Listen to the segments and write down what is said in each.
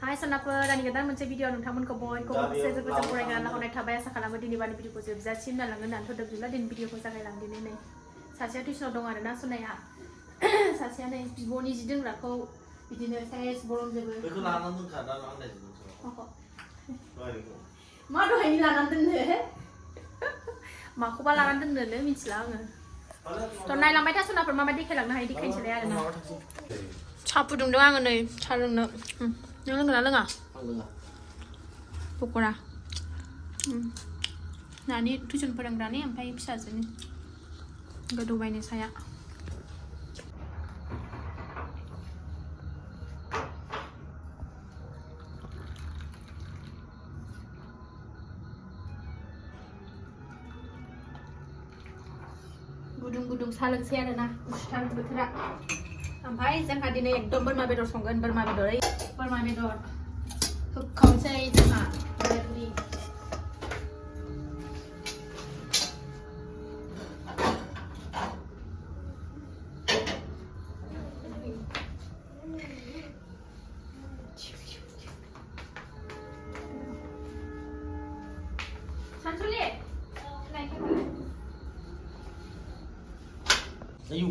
Hai sonafwr dan kita moनसे video नोंथांमोनखौ बयखौबो जोबोद बरायना लाहरनाय थाबाय आसा खालामो दिनै बानि भिडिअखौ जोबजासिम नायलांगोन होननानै थ'दोब्ला दिनै भिडिअखौ जागायलांदिनि नै सासेया टिउसनाव दं आरोना सनाया सासेया नै बिब'नि जि दोनग्राखौ बिदिनो साइज बरनजोबो बेखौ लानानै दोनखाना आंलाय मा दहायनि लानानै दोननो माखौबा लानानै दोननोनो मिथिला आङो थ' नायलांबाय था sonafwr माबायदि देखायलांनो हायो देखायनोसैलाय आरोना सा फुदुंदों आङो नै सा लोंनो नों लोंगोना लोङा आं लोङा पक'रा नानि टिउसन फोरोंग्रानि ओमफ्राय फिसाजोनि गोदौबायनो साया गुदुं गुदुं सा लोंसै आरोना गुसुथार बोथोरा ओमफ्राय जोंहा दिनै एकदम बोरमा बेदर संगोन बोरमा बेदर होखावसै जोंहा बेदरनि सानसुलि आयु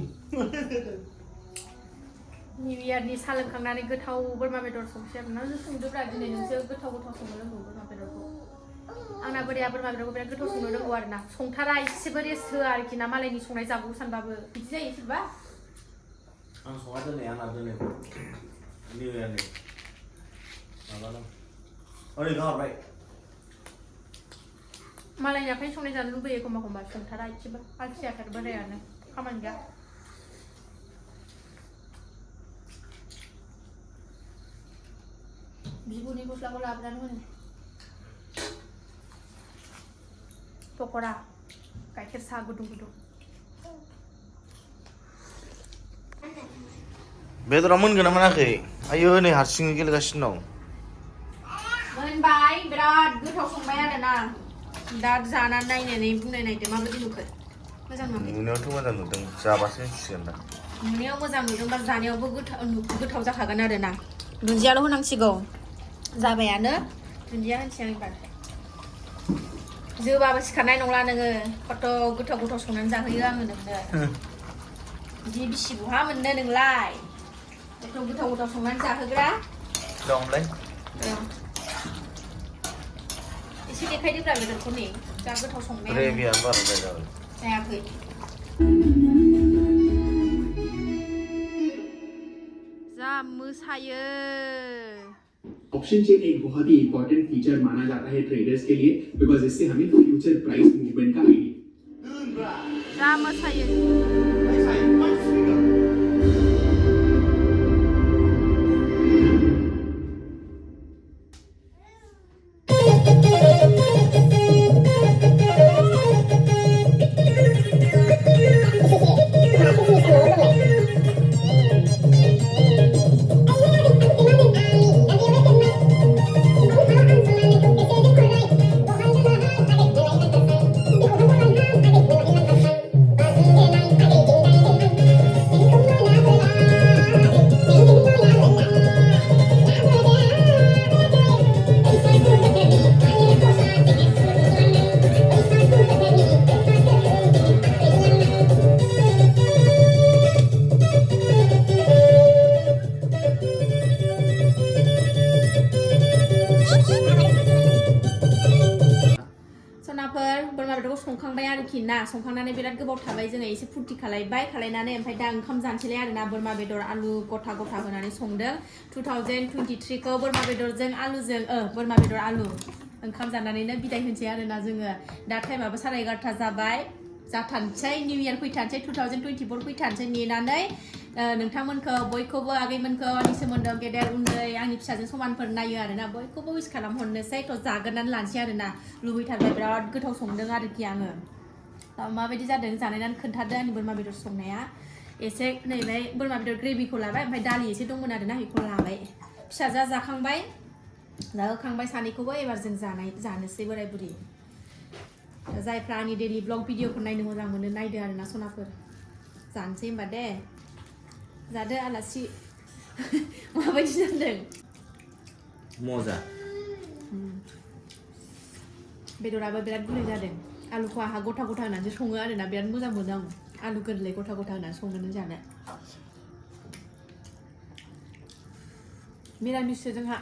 निउ इयारनि सा लोंखांनानै गोथाव बोरमा बेदर संसै आरोना संदोब्रा दिनै नोंसो गोथाव संनो रोंगौ बोरमा बेदरखौ आंना बोराया बोरमा बेदरखौ बिराद गोथाव संनो रोंगौ आरोना संथारा एसेबो रेस्ट होआ आरोखि ना मालायनि संनाय जागौ सानबाबो बिदि जायो सोरबा आं संना दोनै आंना दोनै निउ इयारनि माबा दं ओरै गाहरबाय मालायनि आखाइनि संनाय जानो लुबैयो एखमबा संथारा एसेबो आलसियाथार बोरायानो खामानि गैया बिबुनि गस्लाखौ लाबोनानै होनो पक'रा गाइखेर साहा गुदुं गुदुं बेदरा मोनगोन ना मोनाखै आयौ नै हारसिङै गेलेगासिनो दं मोनबाय बिराद गोथाव संबाय आरोना दा जानानै नायनानै बुंनाय नायदो माबायदि नुखो मोजां नुवाखै नुनायावथ' मोजां नुदों जाबासो मिथिसिगोन दा नुनायाव मोजां नुदोंबा जानायावबो गोथाव जाखागोन आरोना दुन्दियाल' होनांसिगौ जाबायानो दुन्दिया होनसै आं एबार जोबाबो सिखारनाय नंला नोङो खथ' गोथाव गोथाव संनानै जाहोयो आङो नोंनो बिदि बिसि बहा मोननो नोंलाय एथ' गोथाव गोथाव संनानै जाहोग्रा दंलै एसे देखायदोब्रा बेदरखौ नै जा गोथाव संनाया ग्रेभिया बाराद्राय जाबाय जायाखै जा मोसायो ऑप्शन चेन एक बहुत ही इंपॉर्टेंट फीचर माना जाता है ट्रेडर्स के लिए बिकॉज इससे हमें फ्यूचर प्राइस मूवमेंट का आइडिया जा मोसायो sonafwr बोरमा बेदरखौ संखांबाय आरोखि ना संखांनानै बिराद गोबाव थाबाय जोङो एसे फुर्ति खालायनानै ओमफ्राय दा ओंखाम जानसैलाय आरोना बोरमा बेदर आलु गथा गथा होनानै संदों 2023 खौ बोरमा बेदरजों आलुजों बोरमा बेदर आलु ओंखाम जानानैनो बिदाय होनसै आरोना जोङो दा टाइमाबो 11:30 जाबाय जाथानसै निउ इयार फैथानसै 2024 फैथानसै नेनानै नोंथांमोनखौ बयखौबो आगैमोनखौ आंनि सोमोन्दोआव गेदेर उन्दै आंनि फिसाजों समानफोर नायो आरोना बयखौबो उइस खालामहरनोसै थ' जागोरनानै लानसै आरोना लुबैथारबाय बिराद गोथाव संदों आरोखि आङो माबायदि जादों जानायनानै खोन्थादो आंनि बोरमा बेदर संनाया एसे नैबे बोरमा बेदर ग्रेभिखौ लाबाय ओमफ्राय दालि एसे दंमोन आरोना बेखौ लाबाय फिसाजोआ जाखांबाय जाहोखांबाय सानैखौबो एबार जों जानोसै बोराय बुरि जायफ्रा आंनि डेली ब्लग भिडिअखौ नायनो मोजां मोनो नायदो आरोना sonafwr जानोसै होमबा दे जादो आलासि माबायदि जादों Moza. बेदराबो बिराद गुरै जादों आलुखौ आहा गथा गथा होनानैसो सङो आरोना बिराद मोजां मोनो आं आलु गोरलै गथा गथा होनानै संनानै जानो मिरामिससो जोंहा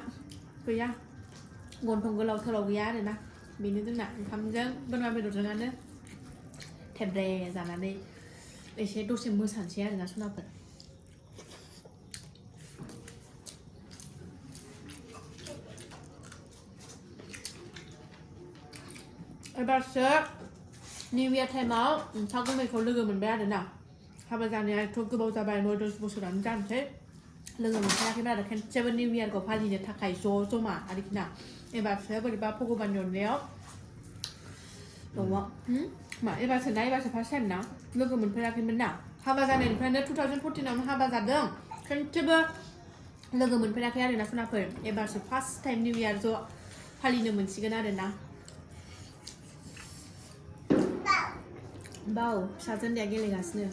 गैया गन्थं गोलाव थोलाव गैया आरोना बेनो जोंना ओंखामजों बोरमा बेदरजोंआनो थेब्रे जानानै एसे दसे मोसानोसै आरोना सनाफोर एबारसो निउ इयार टाइमाव सागुमैखौ लोगो मोनबाय आरोना हाबा जानायाथ' गोबाव जाबाय 9-10 बोसोरानो जानोसै लोगो मोनफेराखैमोन आरो खेनसेबो निउ इयारखौ फालिनो थाखाय जमा आरोखि ना एबारसो बोरैबा भगबाननि अननायाव न'आव मा एबारसो फार्स्ट टाइम ना लोगो मोनफेराखैमोन ना हाबा जानायनिफ्रायनो 2014 आवनो हाबा जादों खेनसेबो लोगो मोनफेराखै आरोना सनाफोर एबारसो फार्स्ट टाइम निउ इयार ज' फालिनो मोनसिगोन आरोना बाव फिसाजोन्दैया गेलेगासिनो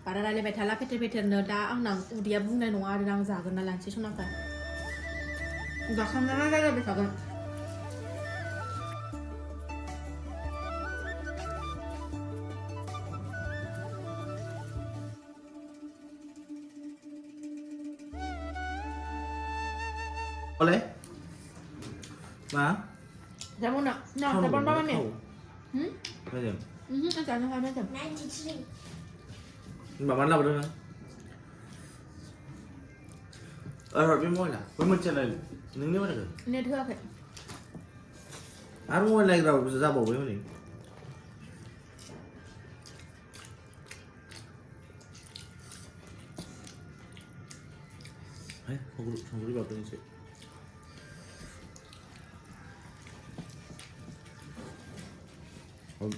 बारा रायलायबाय थाला फेथेरनो दा आंना उदैया बुंनाय नङा आरो आं जागोन ना लानोसै सनाफोर जाखांनानै रायलायबाय थागोन Boleh? Ma? Jamu nak? Nak, telepon mama ni? Macam? Macam mana macam? 93. Bà bắn đâu được không? Rồi bên môi là với một chân này nướng nước được. Nè thưa kìa Ăn môi này rồi ra bổ với mình. Đấy, không có đi vào tôi sẽ.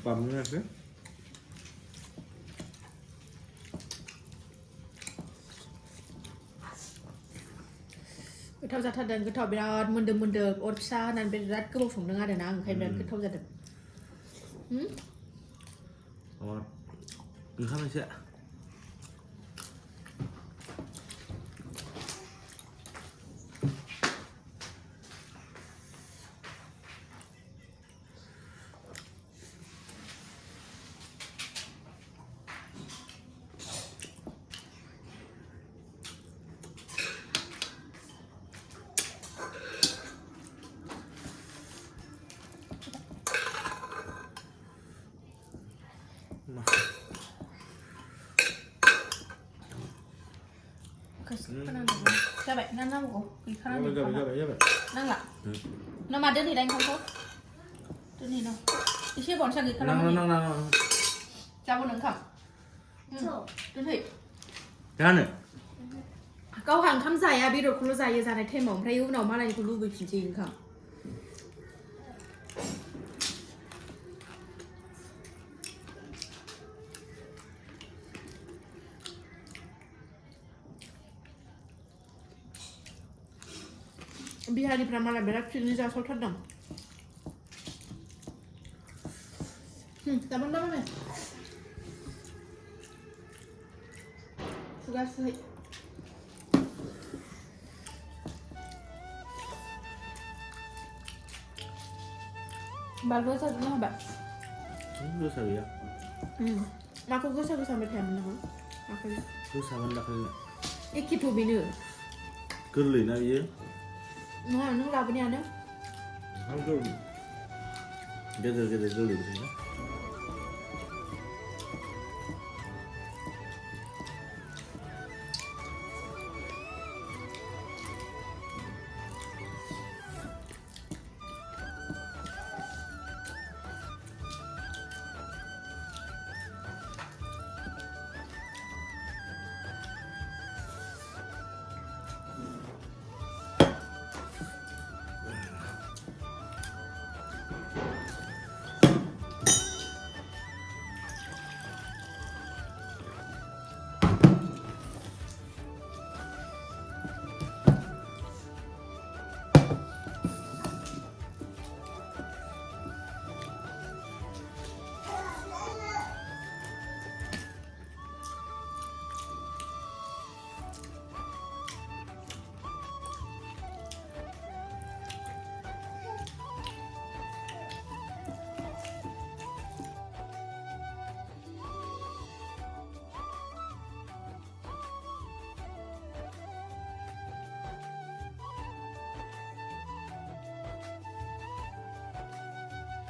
Bấm nữa chứ. गोथाव जाथारदों गोथाव बिराद मोनदों अर फिसा होनानै बिराद गोबाव संदों आरोना ओंखायनो बिराद गोथाव जादों ओंखाम एसे जाबाय ना नांगौ गैखाला जाबाय नांला ना मा दोनहैलाय ओंखामखौ दोनहै न' एसे बावनोसै गैखाला जाबोनो ओंखाम दोनहै जानो गावहा ओंखाम जाया बेदरखौल' जायो जानाय टाइमाव ओमफ्राय उनाव मालायनिखौ लुबैफिनसै ओंखाम बिहारिफ्रा मालाय बिराद पिकनिक जासावथारदों जाबोन दा माने खुगासै बालबो जाजोबनो हाबाय गोसा गैया माखौ गोसा होनबाय थायामोन नोङो आखाइ गोसामोन दाखालि एखेथ' बेनो गोरलै ना बियो नङा नों लाबोनायानो गेजेर गोरलै बिदिनो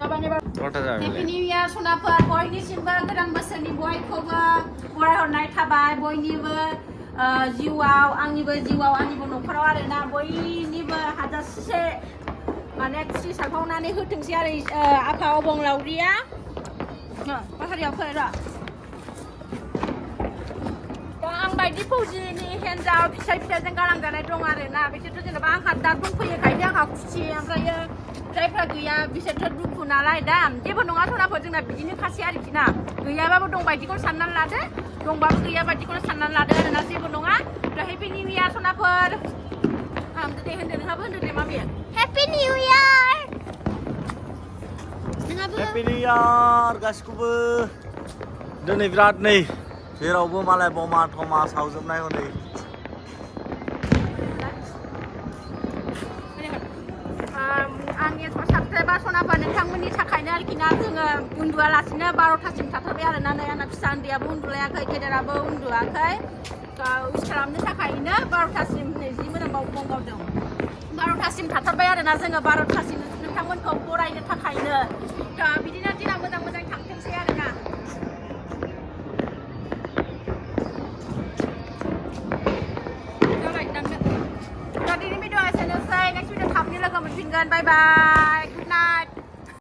Happy New Year sonafwr बयनिसिमबो गोदान बोसोरनि बयखौबो बरायहरनाय थाबाय बयनिबो जिउआव आंनिबो न'खराव आरोना बयनिबो हाजासे माने खुसि सारफावनानै होथोंसै आरो आफा अबंलावरिया बाहारियाव फै र' दा आं बायदि फौजिनि हिन्जाव फिसाजों गालांजानाय दं आरोना बिसोरथ' जेनेबा आंहा दा दंफैयोखायनो आंहा खुसि ओमफ्रायो जायफ्रा गैया बिसोरथ' दुखु नालाय दा जेबो नङा sonafwr जोंना बिदिनो खासै आरोखि ना गैयाबाबो दं बायदिखौनो साननानै लादो दंबाबो गैया बायदिखौनो साननानै लादो आरोना जेबो नङा Happy New Year sonafwr दे होनदो नोंहाबो होनदो दे माबे Happy New Year नोंहाबो Happy New Year गासिखौबो दिनै बिराद नै जेरावबो मालाय बमा थमा सावजोबनाय हनै आंनि साबस्क्राइबार sonafwr नोंथांमोननि थाखायनो आरोखि ना जोङो उन्दुआलासिनो 12थासिम थाथारबाय आरोना नै आंना फिसा उन्दैयाबो उन्दुलायाखै गेदेराबो उन्दुआखै उइस खालामनो थाखायनो 12थासिम जि मोजां बावदों 12थासिम थाथारबाय आरोना जोङो 12थासिम नोंथांमोनखौ बरायनो थाखायनो बिदिनो दिना मोजां थांथोंसै आरोना दिनैनि भिडिअ'आ एसेनोसै नेक्स्ट भिडिअ थाबैनो लोगो मोनफिनगोन बाय बाय